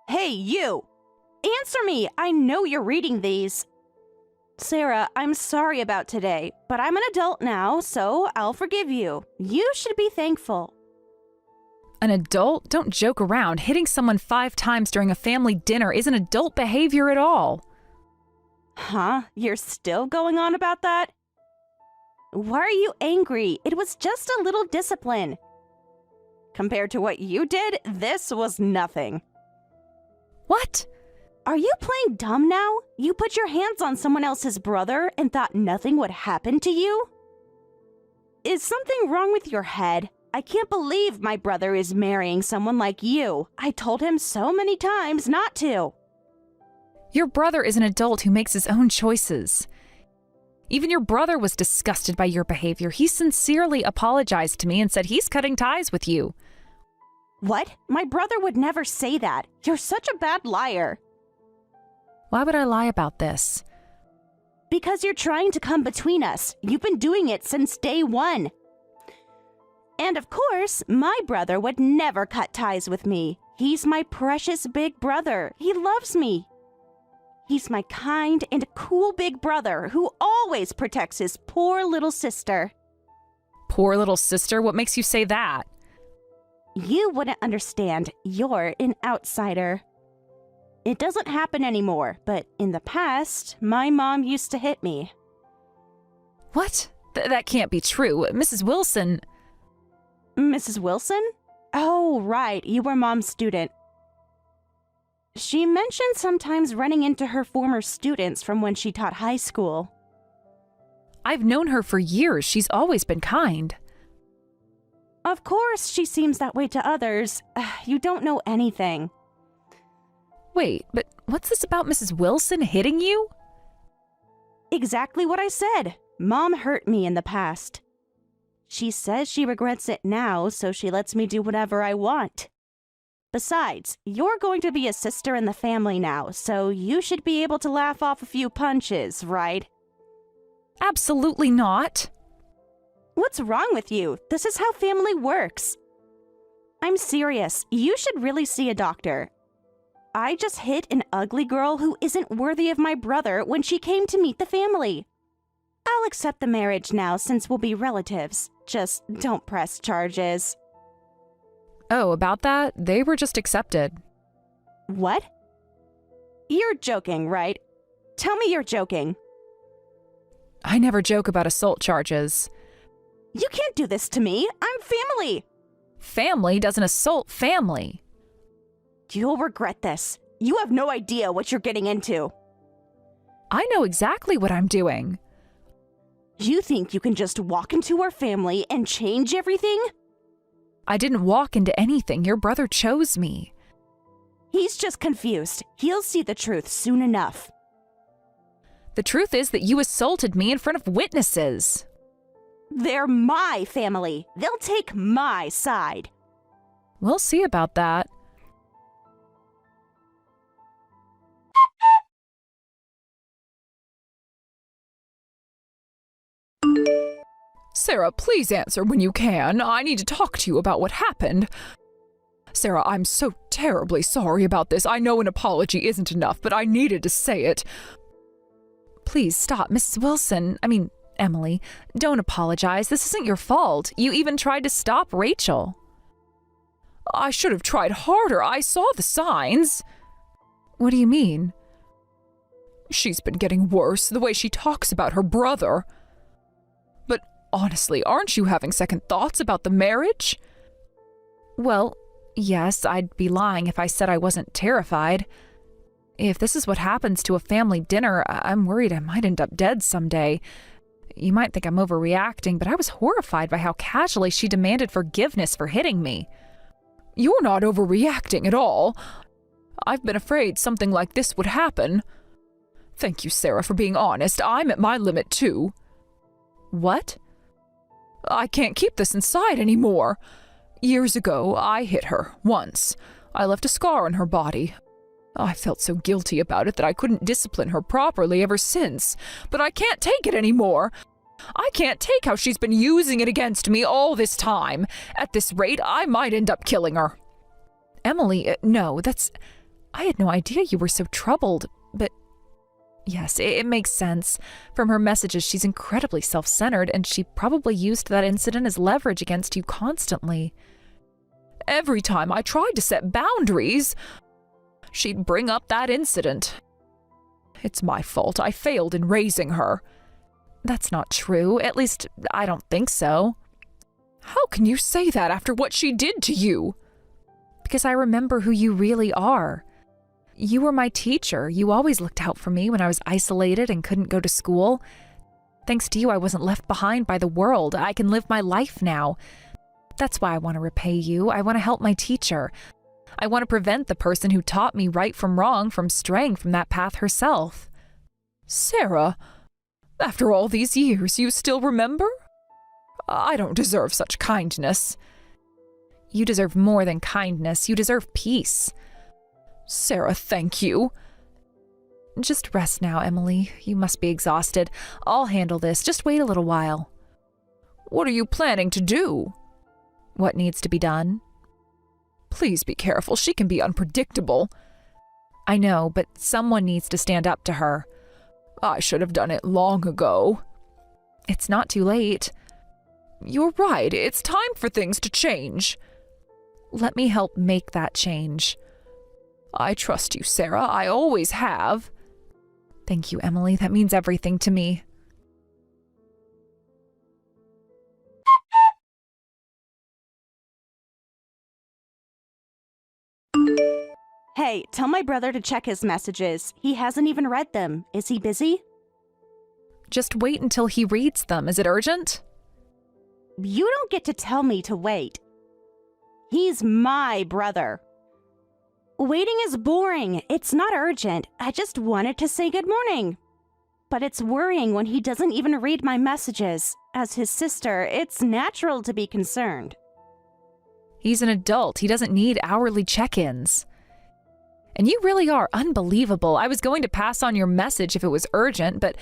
Hey, you! Answer me! I know you're reading these. Sarah, I'm sorry about today, but I'm an adult now, so I'll forgive you. You should be thankful. An adult? Don't joke around. Hitting someone 5 times during a family dinner isn't adult behavior at all. Huh? You're still going on about that? Why are you angry? It was just a little discipline. Compared to what you did, this was nothing. What? Are you playing dumb now? You put your hands on someone else's brother and thought nothing would happen to you? Is something wrong with your head? I can't believe my brother is marrying someone like you. I told him so many times not to. Your brother is an adult who makes his own choices. Even your brother was disgusted by your behavior. He sincerely apologized to me and said he's cutting ties with you. What? My brother would never say that. You're such a bad liar. Why would I lie about this? Because you're trying to come between us. You've been doing it since day one. And of course, my brother would never cut ties with me. He's my precious big brother. He loves me. He's my kind and cool big brother who always protects his poor little sister. Poor little sister? What makes you say that? You wouldn't understand. You're an outsider. It doesn't happen anymore, but in the past, my mom used to hit me. What? That can't be true. Mrs. Wilson... Mrs. Wilson? Oh, right. You were Mom's student. She mentioned sometimes running into her former students from when she taught high school. I've known her for years. She's always been kind. Of course, she seems that way to others. You don't know anything. Wait, but what's this about Mrs. Wilson hitting you? Exactly what I said. Mom hurt me in the past. She says she regrets it now, so she lets me do whatever I want. Besides, you're going to be a sister in the family now, so you should be able to laugh off a few punches, right? Absolutely not. What's wrong with you? This is how family works. I'm serious. You should really see a doctor. I just hit an ugly girl who isn't worthy of my brother when she came to meet the family. I'll accept the marriage now since we'll be relatives. Just don't press charges. Oh, about that? They were just accepted. What? You're joking, right? Tell me you're joking. I never joke about assault charges. You can't do this to me. I'm family. Family doesn't assault family. You'll regret this. You have no idea what you're getting into. I know exactly what I'm doing. You think you can just walk into our family and change everything? I didn't walk into anything. Your brother chose me. He's just confused. He'll see the truth soon enough. The truth is that you assaulted me in front of witnesses. They're my family. They'll take my side. We'll see about that. Sarah, please answer when you can. I need to talk to you about what happened. Sarah, I'm so terribly sorry about this. I know an apology isn't enough, but I needed to say it. Please stop, Mrs. Wilson. Emily, don't apologize. This isn't your fault. You even tried to stop Rachel. I should have tried harder. I saw the signs. What do you mean? She's been getting worse, the way she talks about her brother. But honestly, aren't you having second thoughts about the marriage? Well, yes, I'd be lying if I said I wasn't terrified. If this is what happens to a family dinner, I'm worried I might end up dead someday. You might think I'm overreacting, but I was horrified by how casually she demanded forgiveness for hitting me. You're not overreacting at all. I've been afraid something like this would happen. Thank you, Sarah, for being honest. I'm at my limit, too. What? I can't keep this inside anymore. Years ago, I hit her, once. I left a scar on her body. I felt so guilty about it that I couldn't discipline her properly ever since. But I can't take it anymore. I can't take how she's been using it against me all this time. At this rate, I might end up killing her. Emily, no, that's... I had no idea you were so troubled, but yes, it makes sense. From her messages, she's incredibly self-centered, and she probably used that incident as leverage against you constantly. Every time I tried to set boundaries, she'd bring up that incident. It's my fault. I failed in raising her. That's not true. At least, I don't think so. How can you say that after what she did to you? Because I remember who you really are. You were my teacher. You always looked out for me when I was isolated and couldn't go to school. Thanks to you, I wasn't left behind by the world. I can live my life now. That's why I want to repay you. I want to help my teacher. I want to prevent the person who taught me right from wrong from straying from that path herself. Sarah, after all these years, you still remember? I don't deserve such kindness. You deserve more than kindness. You deserve peace. Sarah, thank you. Just rest now, Emily. You must be exhausted. I'll handle this. Just wait a little while. What are you planning to do? What needs to be done? Please be careful. She can be unpredictable. I know, but someone needs to stand up to her. I should have done it long ago. It's not too late. You're right. It's time for things to change. Let me help make that change. I trust you, Sarah. I always have. Thank you, Emily. That means everything to me. Hey, tell my brother to check his messages. He hasn't even read them. Is he busy? Just wait until he reads them. Is it urgent? You don't get to tell me to wait. He's my brother. Waiting is boring. It's not urgent. I just wanted to say good morning. But it's worrying when he doesn't even read my messages. As his sister, it's natural to be concerned. He's an adult. He doesn't need hourly check-ins. And you really are unbelievable. I was going to pass on your message if it was urgent, but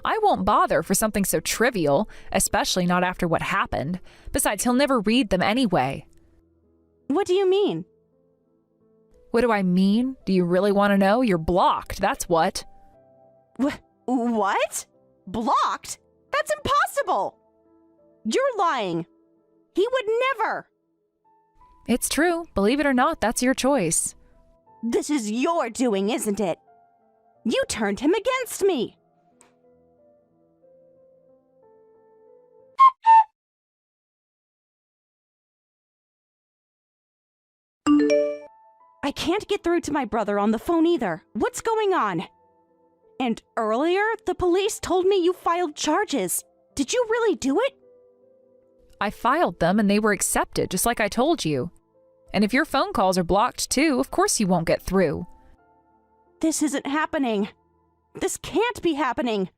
I won't bother for something so trivial, especially not after what happened. Besides, he'll never read them anyway. What do you mean? What do I mean? Do you really want to know? You're blocked, that's what. What? Blocked? That's impossible! You're lying. He would never. It's true. Believe it or not, that's your choice. This is your doing, isn't it? You turned him against me. I can't get through to my brother on the phone either. What's going on? And earlier, the police told me you filed charges. Did you really do it? I filed them and they were accepted, just like I told you. And if your phone calls are blocked too, of course you won't get through. This isn't happening. This can't be happening.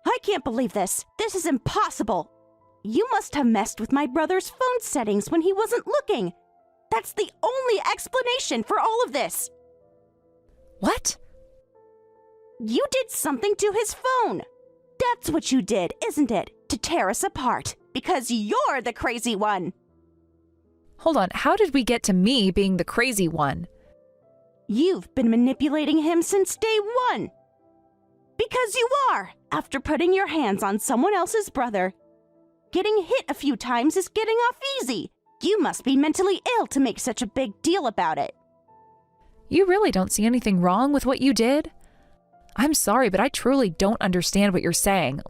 I can't believe this. This is impossible. You must have messed with my brother's phone settings when he wasn't looking. That's the only explanation for all of this. What? You did something to his phone. That's what you did, isn't it? To tear us apart. Because you're the crazy one. Hold on, how did we get to me being the crazy one? You've been manipulating him since day one. Because you are, after putting your hands on someone else's brother. Getting hit a few times is getting off easy. You must be mentally ill to make such a big deal about it. You really don't see anything wrong with what you did? I'm sorry, but I truly don't understand what you're saying.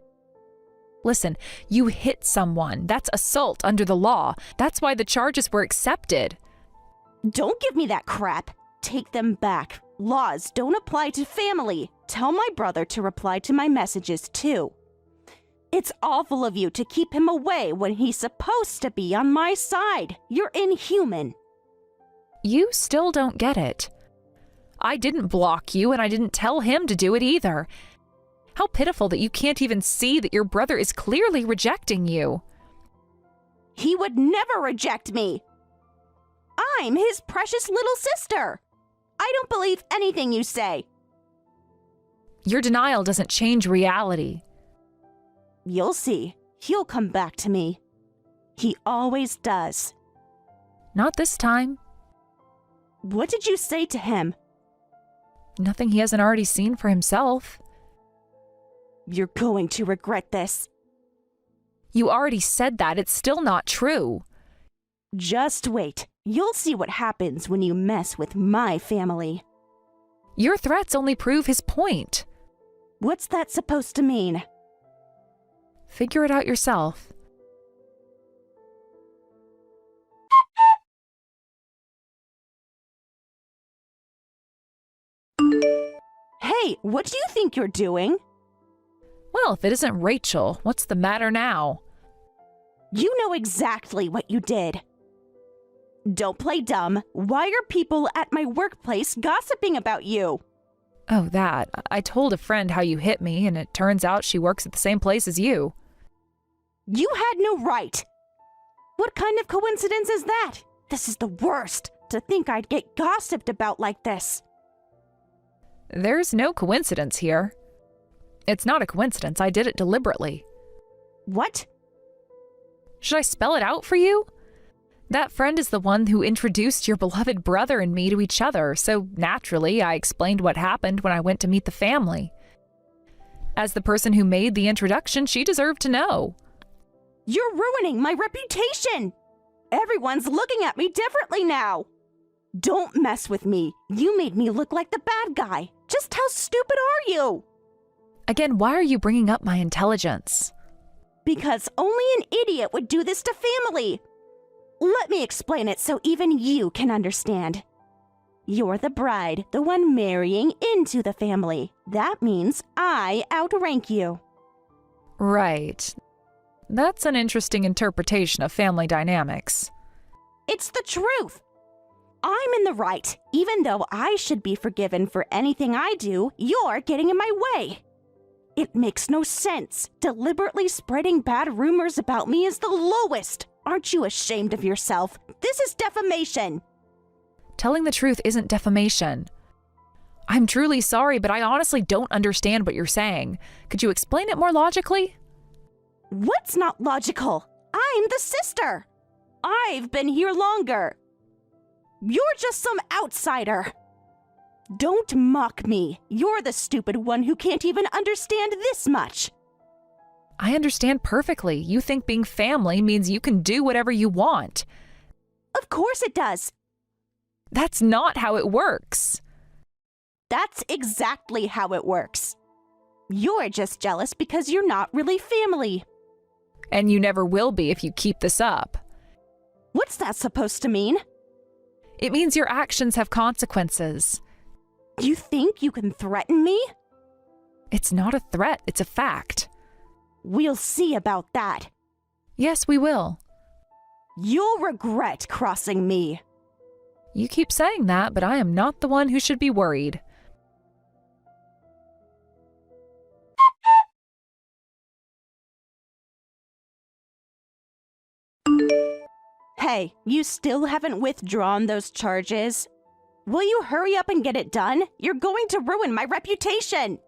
Listen, you hit someone. That's assault under the law. That's why the charges were accepted. Don't give me that crap. Take them back. Laws don't apply to family. Tell my brother to reply to my messages, too. It's awful of you to keep him away when he's supposed to be on my side. You're inhuman. You still don't get it. I didn't block you, and I didn't tell him to do it either. How pitiful that you can't even see that your brother is clearly rejecting you. He would never reject me. I'm his precious little sister. I don't believe anything you say. Your denial doesn't change reality. You'll see. He'll come back to me. He always does. Not this time. What did you say to him? Nothing he hasn't already seen for himself. You're going to regret this. You already said that. It's still not true. Just wait. You'll see what happens when you mess with my family. Your threats only prove his point. What's that supposed to mean? Figure it out yourself. Hey, what do you think you're doing? Well, if it isn't Rachel, what's the matter now? You know exactly what you did. Don't play dumb. Why are people at my workplace gossiping about you? Oh, that. I told a friend how you hit me, and it turns out she works at the same place as you. You had no right. What kind of coincidence is that? This is the worst, to think I'd get gossiped about like this. There's no coincidence here. It's not a coincidence. I did it deliberately. What? Should I spell it out for you? That friend is the one who introduced your beloved brother and me to each other, so naturally I explained what happened when I went to meet the family. As the person who made the introduction, she deserved to know. You're ruining my reputation! Everyone's looking at me differently now! Don't mess with me. You made me look like the bad guy. Just how stupid are you? Again, why are you bringing up my intelligence? Because only an idiot would do this to family. Let me explain it so even you can understand. You're the bride, the one marrying into the family. That means I outrank you. Right. That's an interesting interpretation of family dynamics. It's the truth. I'm in the right. Even though I should be forgiven for anything I do, you're getting in my way. It makes no sense. Deliberately spreading bad rumors about me is the lowest. Aren't you ashamed of yourself? This is defamation. Telling the truth isn't defamation. I'm truly sorry, but I honestly don't understand what you're saying. Could you explain it more logically? What's not logical? I'm the sister. I've been here longer. You're just some outsider. Don't mock me. You're the stupid one who can't even understand this much. I understand perfectly. You think being family means you can do whatever you want. Of course it does. That's not how it works. That's exactly how it works. You're just jealous because you're not really family. And you never will be if you keep this up. What's that supposed to mean? It means your actions have consequences. You think you can threaten me? It's not a threat, it's a fact. We'll see about that. Yes, we will. You'll regret crossing me. You keep saying that, but I am not the one who should be worried. Hey, you still haven't withdrawn those charges? Will you hurry up and get it done? You're going to ruin my reputation.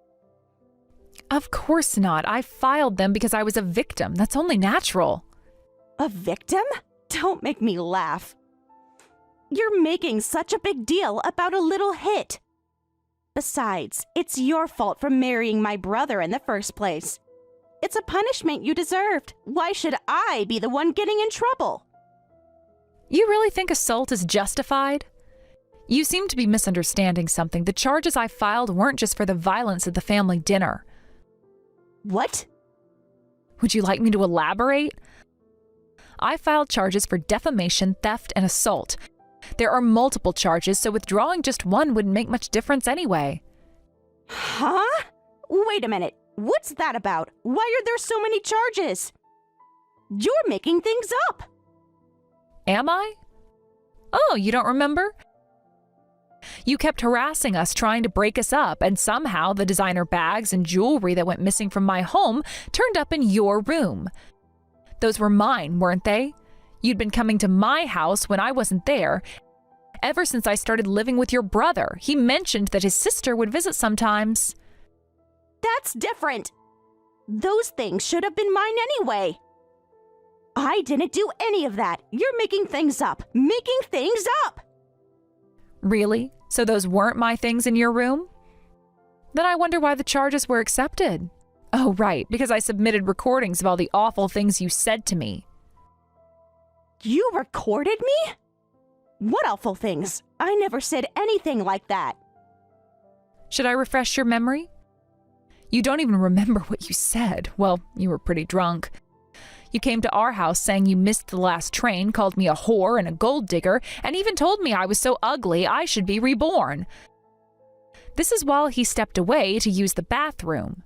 Of course not. I filed them because I was a victim. That's only natural. A victim? Don't make me laugh. You're making such a big deal about a little hit. Besides, it's your fault for marrying my brother in the first place. It's a punishment you deserved. Why should I be the one getting in trouble? You really think assault is justified? You seem to be misunderstanding something. The charges I filed weren't just for the violence at the family dinner. What? Would you like me to elaborate? I filed charges for defamation, theft, and assault. There are multiple charges, so withdrawing just one wouldn't make much difference anyway. Huh? Wait a minute. What's that about? Why are there so many charges? You're making things up. Am I? Oh, you don't remember? You kept harassing us, trying to break us up, and somehow the designer bags and jewelry that went missing from my home turned up in your room. Those were mine, weren't they? You'd been coming to my house when I wasn't there. Ever since I started living with your brother, he mentioned that his sister would visit sometimes. That's different. Those things should have been mine anyway. I didn't do any of that. You're making things up. Making things up! Really? So those weren't my things in your room? Then I wonder why the charges were accepted. Oh, right, because I submitted recordings of all the awful things you said to me. You recorded me? What awful things? I never said anything like that. Should I refresh your memory? You don't even remember what you said. Well, you were pretty drunk. You came to our house saying you missed the last train, called me a whore and a gold digger, and even told me I was so ugly I should be reborn. This is while he stepped away to use the bathroom.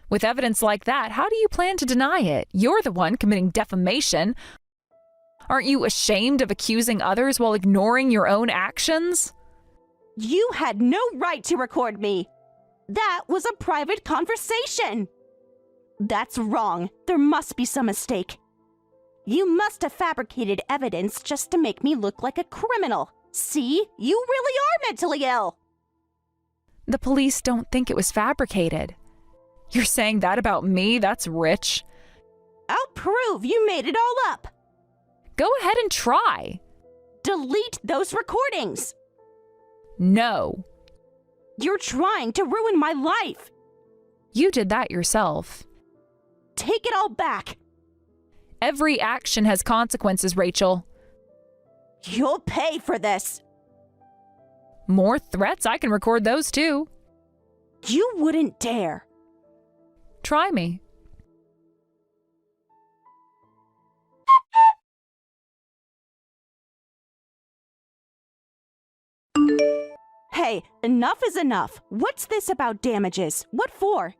With evidence like that, how do you plan to deny it? You're the one committing defamation. Aren't you ashamed of accusing others while ignoring your own actions? You had no right to record me. That was a private conversation. That's wrong. There must be some mistake. You must have fabricated evidence just to make me look like a criminal. See, you really are mentally ill. The police don't think it was fabricated. You're saying that about me? That's rich. I'll prove you made it all up. Go ahead and try. Delete those recordings. No. You're trying to ruin my life. You did that yourself. Take it all back. Every action has consequences, Rachel. You'll pay for this. More threats? I can record those too. You wouldn't dare. Try me. Hey, enough is enough. What's this about damages? What for?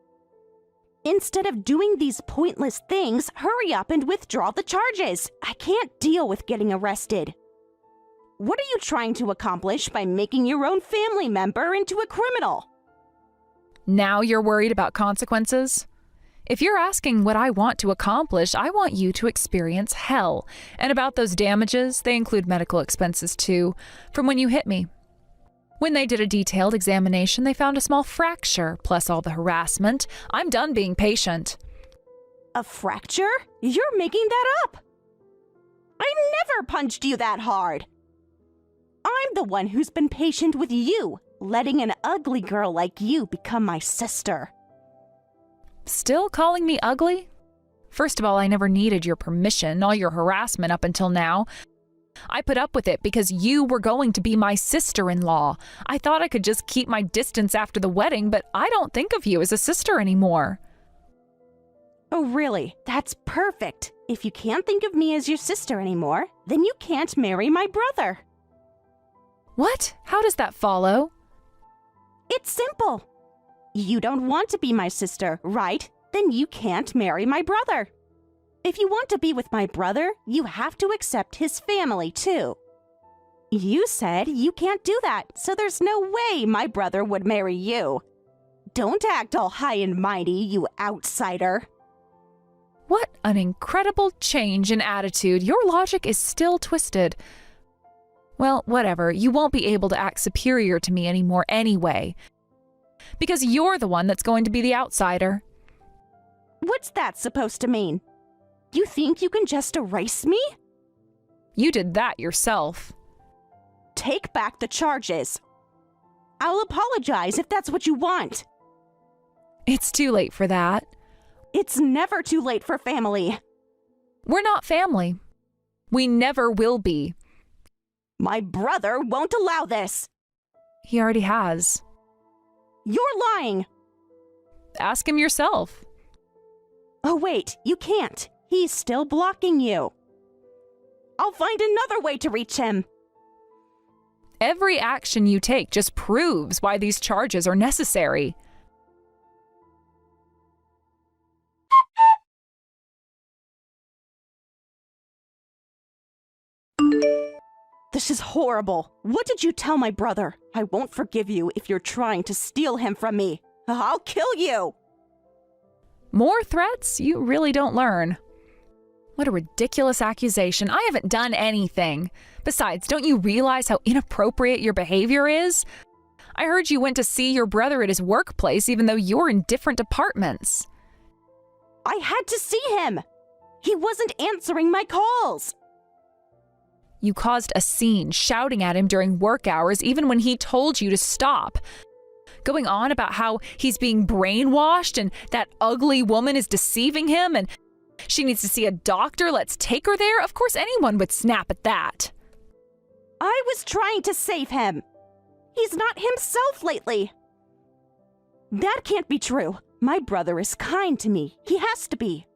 Instead of doing these pointless things, hurry up and withdraw the charges. I can't deal with getting arrested. What are you trying to accomplish by making your own family member into a criminal? Now you're worried about consequences? If you're asking what I want to accomplish, I want you to experience hell. And about those damages, they include medical expenses too, from when you hit me. When they did a detailed examination, they found a small fracture, plus all the harassment. I'm done being patient. A fracture? You're making that up. I never punched you that hard. I'm the one who's been patient with you, letting an ugly girl like you become my sister. Still calling me ugly? First of all, I never needed your permission, all your harassment up until now. I put up with it because you were going to be my sister-in-law. I thought I could just keep my distance after the wedding, but I don't think of you as a sister anymore. Oh, really? That's perfect. If you can't think of me as your sister anymore, then you can't marry my brother. What? How does that follow? It's simple. You don't want to be my sister, right? Then you can't marry my brother. If you want to be with my brother, you have to accept his family, too. You said you can't do that, so there's no way my brother would marry you. Don't act all high and mighty, you outsider. What an incredible change in attitude. Your logic is still twisted. Well, whatever. You won't be able to act superior to me anymore anyway. Because you're the one that's going to be the outsider. What's that supposed to mean? You think you can just erase me? You did that yourself. Take back the charges. I'll apologize if that's what you want. It's too late for that. It's never too late for family. We're not family. We never will be. My brother won't allow this. He already has. You're lying. Ask him yourself. Oh, wait, you can't. He's still blocking you. I'll find another way to reach him. Every action you take just proves why these charges are necessary. This is horrible. What did you tell my brother? I won't forgive you if you're trying to steal him from me. I'll kill you. More threats? You really don't learn. What a ridiculous accusation. I haven't done anything. Besides, don't you realize how inappropriate your behavior is? I heard you went to see your brother at his workplace even though you're in different departments. I had to see him. He wasn't answering my calls. You caused a scene, shouting at him during work hours even when he told you to stop. Going on about how he's being brainwashed and that ugly woman is deceiving him and she needs to see a doctor, let's take her there. Of course anyone would snap at that. I was trying to save him. He's not himself lately. That can't be true. My brother is kind to me. He has to be.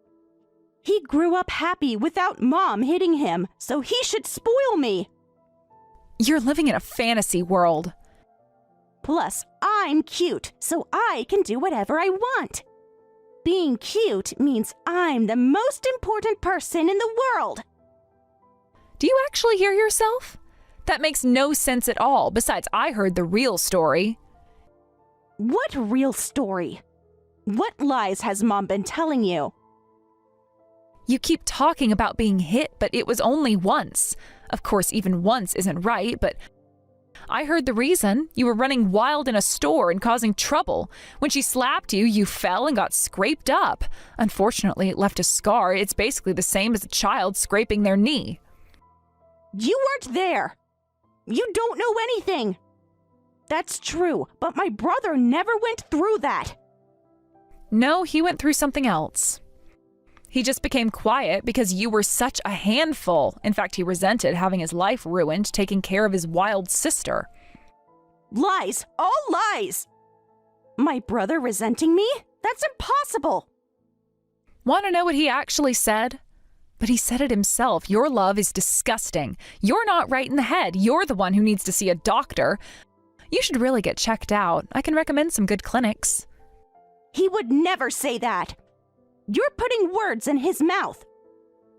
He grew up happy without Mom hitting him, so he should spoil me. You're living in a fantasy world. Plus, I'm cute, so I can do whatever I want. Being cute means I'm the most important person in the world. Do you actually hear yourself? That makes no sense at all. Besides, I heard the real story. What real story? What lies has Mom been telling you? You keep talking about being hit, but it was only once. Of course, even once isn't right, but I heard the reason. You were running wild in a store and causing trouble. When she slapped you, you fell and got scraped up. Unfortunately, it left a scar. It's basically the same as a child scraping their knee. You weren't there. You don't know anything. That's true, but my brother never went through that. No, he went through something else. He just became quiet because you were such a handful. In fact, he resented having his life ruined taking care of his wild sister. Lies! All lies! My brother resenting me? That's impossible! Want to know what he actually said? But he said it himself. Your love is disgusting. You're not right in the head. You're the one who needs to see a doctor. You should really get checked out. I can recommend some good clinics. He would never say that. You're putting words in his mouth.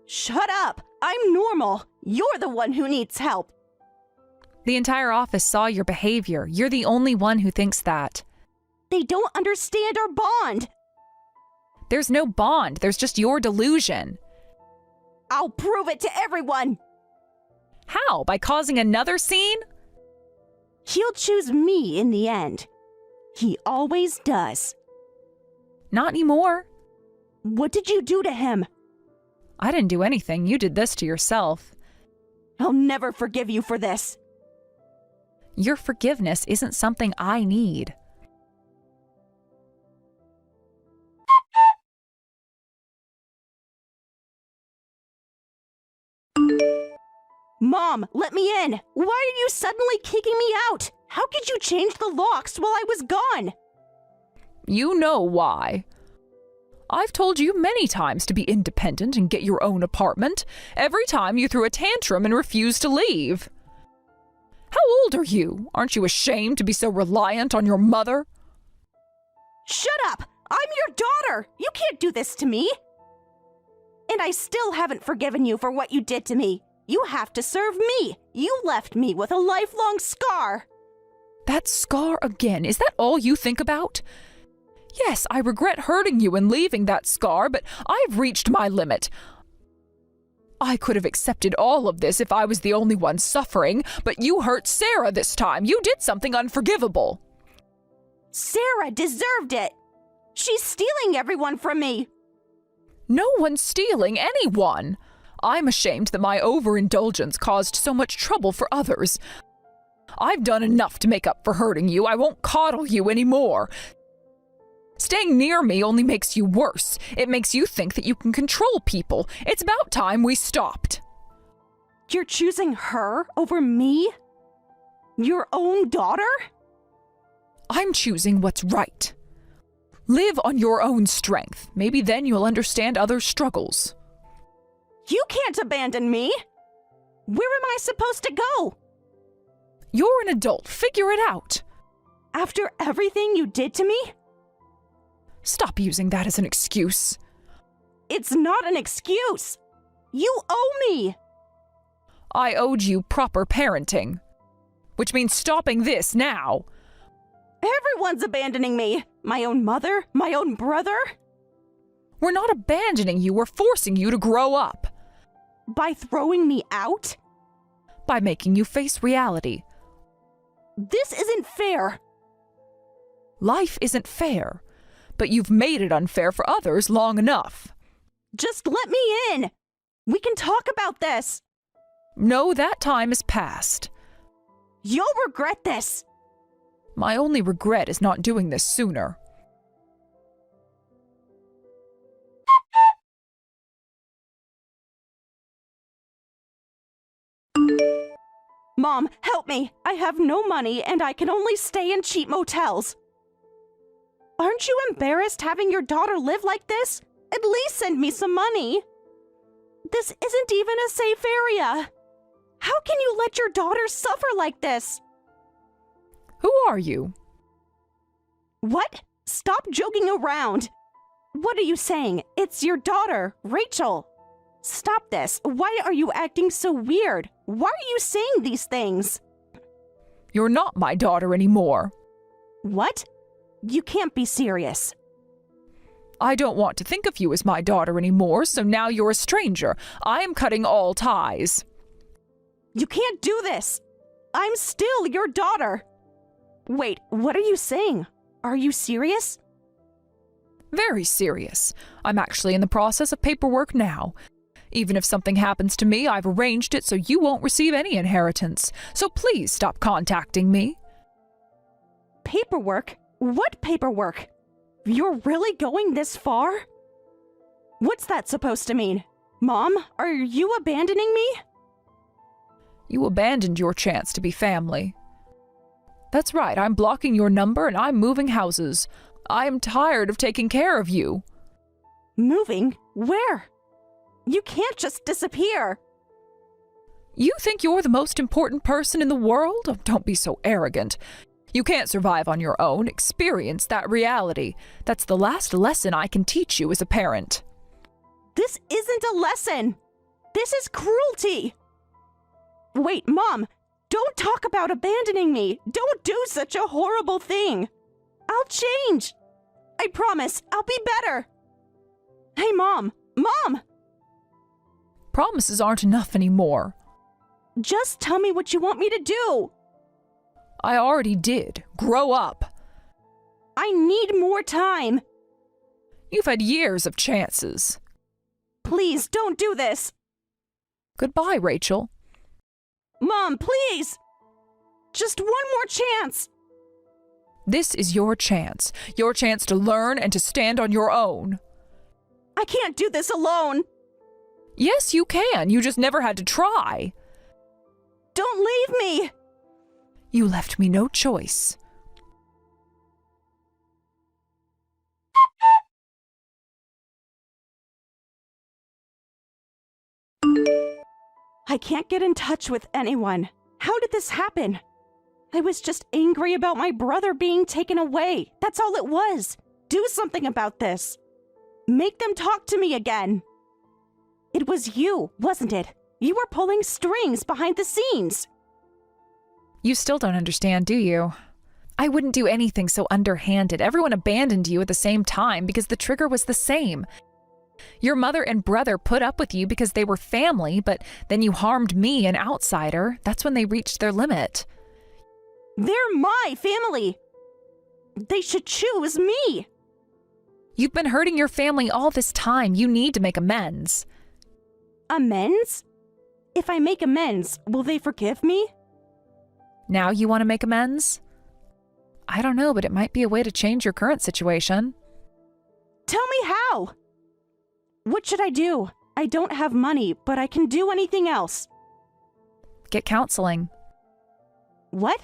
Shut up! I'm normal. You're the one who needs help. The entire office saw your behavior. You're the only one who thinks that. They don't understand our bond. There's no bond. There's just your delusion. I'll prove it to everyone. How? By causing another scene? He'll choose me in the end. He always does. Not anymore. What did you do to him? I didn't do anything. You did this to yourself. I'll never forgive you for this. Your forgiveness isn't something I need. Mom, let me in. Why are you suddenly kicking me out? How could you change the locks while I was gone? You know why. I've told you many times to be independent and get your own apartment. Every time you threw a tantrum and refused to leave. How old are you? Aren't you ashamed to be so reliant on your mother? Shut up! I'm your daughter! You can't do this to me! And I still haven't forgiven you for what you did to me. You have to serve me. You left me with a lifelong scar. That scar again, is that all you think about? Yes, I regret hurting you and leaving that scar, but I've reached my limit. I could have accepted all of this if I was the only one suffering, but you hurt Sarah this time. You did something unforgivable. Sarah deserved it. She's stealing everyone from me. No one's stealing anyone. I'm ashamed that my overindulgence caused so much trouble for others. I've done enough to make up for hurting you. I won't coddle you anymore. Staying near me only makes you worse. It makes you think that you can control people. It's about time we stopped. You're choosing her over me? Your own daughter? I'm choosing what's right. Live on your own strength. Maybe then you'll understand others' struggles. You can't abandon me. Where am I supposed to go? You're an adult. Figure it out. After everything you did to me? Stop using that as an excuse. It's not an excuse. You owe me. I owed you proper parenting, which means stopping this now. Everyone's abandoning me. My own mother, my own brother. We're not abandoning you, we're forcing you to grow up. By throwing me out? By making you face reality. This isn't fair. Life isn't fair, but you've made it unfair for others long enough. Just let me in. We can talk about this. No, that time is past. You'll regret this. My only regret is not doing this sooner. Mom, help me. I have no money and I can only stay in cheap motels. Aren't you embarrassed having your daughter live like this? At least send me some money. This isn't even a safe area. How can you let your daughter suffer like this? Who are you? What? Stop joking around. What are you saying? It's your daughter, Rachel. Stop this. Why are you acting so weird? Why are you saying these things? You're not my daughter anymore. What? You can't be serious. I don't want to think of you as my daughter anymore, so now you're a stranger. I am cutting all ties. You can't do this. I'm still your daughter. Wait, what are you saying? Are you serious? Very serious. I'm actually in the process of paperwork now. Even if something happens to me, I've arranged it so you won't receive any inheritance. So please stop contacting me. Paperwork? What paperwork? You're really going this far? What's that supposed to mean? Mom, are you abandoning me? You abandoned your chance to be family. That's right, I'm blocking your number and I'm moving houses. I am tired of taking care of you. Moving? Where? You can't just disappear. You think you're the most important person in the world? Oh, don't be so arrogant. You can't survive on your own. Experience that reality. That's the last lesson I can teach you as a parent. This isn't a lesson. This is cruelty. Wait, Mom, don't talk about abandoning me. Don't do such a horrible thing. I'll change. I promise, I'll be better. Hey, Mom! Mom! Promises aren't enough anymore. Just tell me what you want me to do. I already did. Grow up. I need more time. You've had years of chances. Please, don't do this. Goodbye, Rachel. Mom, please! Just one more chance! This is your chance. Your chance to learn and to stand on your own. I can't do this alone! Yes, you can. You just never had to try. Don't leave me! You left me no choice. I can't get in touch with anyone. How did this happen? I was just angry about my brother being taken away. That's all it was. Do something about this. Make them talk to me again. It was you, wasn't it? You were pulling strings behind the scenes. You still don't understand, do you? I wouldn't do anything so underhanded. Everyone abandoned you at the same time because the trigger was the same. Your mother and brother put up with you because they were family, but then you harmed me, an outsider. That's when they reached their limit. They're my family. They should choose me. You've been hurting your family all this time. You need to make amends. Amends? If I make amends, will they forgive me? Now you want to make amends? I don't know, but it might be a way to change your current situation. Tell me how. What should I do? I don't have money, but I can do anything else. Get counseling. What?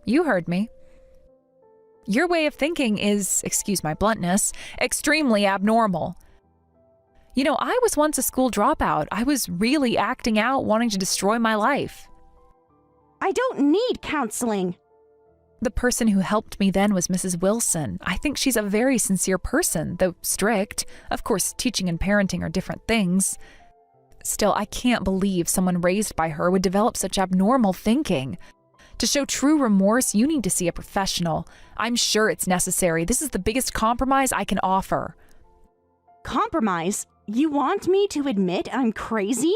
You heard me. Your way of thinking is, excuse my bluntness, extremely abnormal. You know, I was once a school dropout. I was really acting out, wanting to destroy my life. I don't need counseling. The person who helped me then was Mrs. Wilson. I think she's a very sincere person, though strict. Of course, teaching and parenting are different things. Still, I can't believe someone raised by her would develop such abnormal thinking. To show true remorse, you need to see a professional. I'm sure it's necessary. This is the biggest compromise I can offer. Compromise? You want me to admit I'm crazy?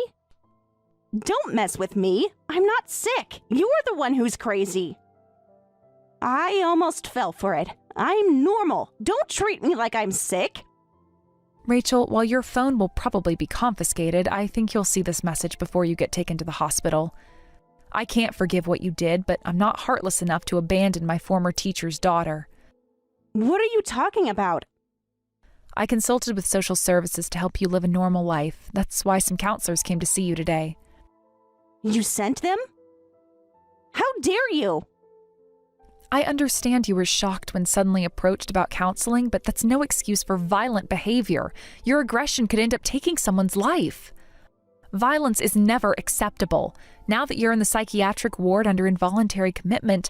Don't mess with me. I'm not sick. You're the one who's crazy. I almost fell for it. I'm normal. Don't treat me like I'm sick. Rachel, while your phone will probably be confiscated, I think you'll see this message before you get taken to the hospital. I can't forgive what you did, but I'm not heartless enough to abandon my former teacher's daughter. What are you talking about? I consulted with social services to help you live a normal life. That's why some counselors came to see you today. You sent them? How dare you? I understand you were shocked when suddenly approached about counseling, but that's no excuse for violent behavior. Your aggression could end up taking someone's life. Violence is never acceptable. Now that you're in the psychiatric ward under involuntary commitment,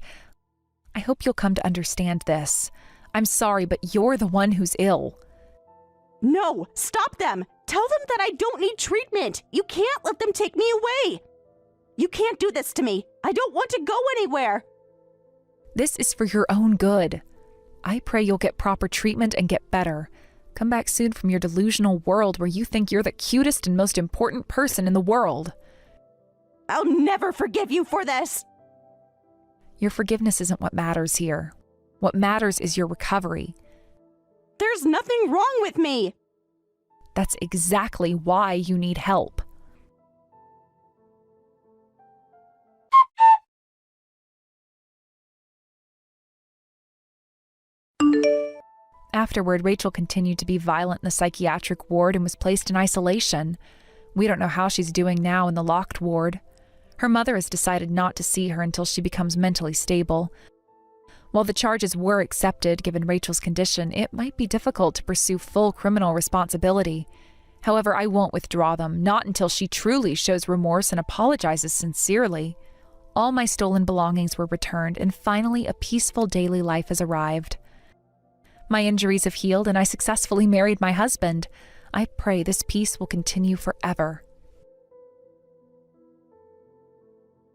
I hope you'll come to understand this. I'm sorry, but you're the one who's ill. No, stop them! Tell them that I don't need treatment! You can't let them take me away! You can't do this to me! I don't want to go anywhere! This is for your own good. I pray you'll get proper treatment and get better. Come back soon from your delusional world where you think you're the cutest and most important person in the world. I'll never forgive you for this! Your forgiveness isn't what matters here. What matters is your recovery. There's nothing wrong with me! That's exactly why you need help. Afterward, Rachel continued to be violent in the psychiatric ward and was placed in isolation. We don't know how she's doing now in the locked ward. Her mother has decided not to see her until she becomes mentally stable. While the charges were accepted, given Rachel's condition, it might be difficult to pursue full criminal responsibility. However, I won't withdraw them, not until she truly shows remorse and apologizes sincerely. All my stolen belongings were returned, and finally a peaceful daily life has arrived. My injuries have healed, and I successfully married my husband. I pray this peace will continue forever.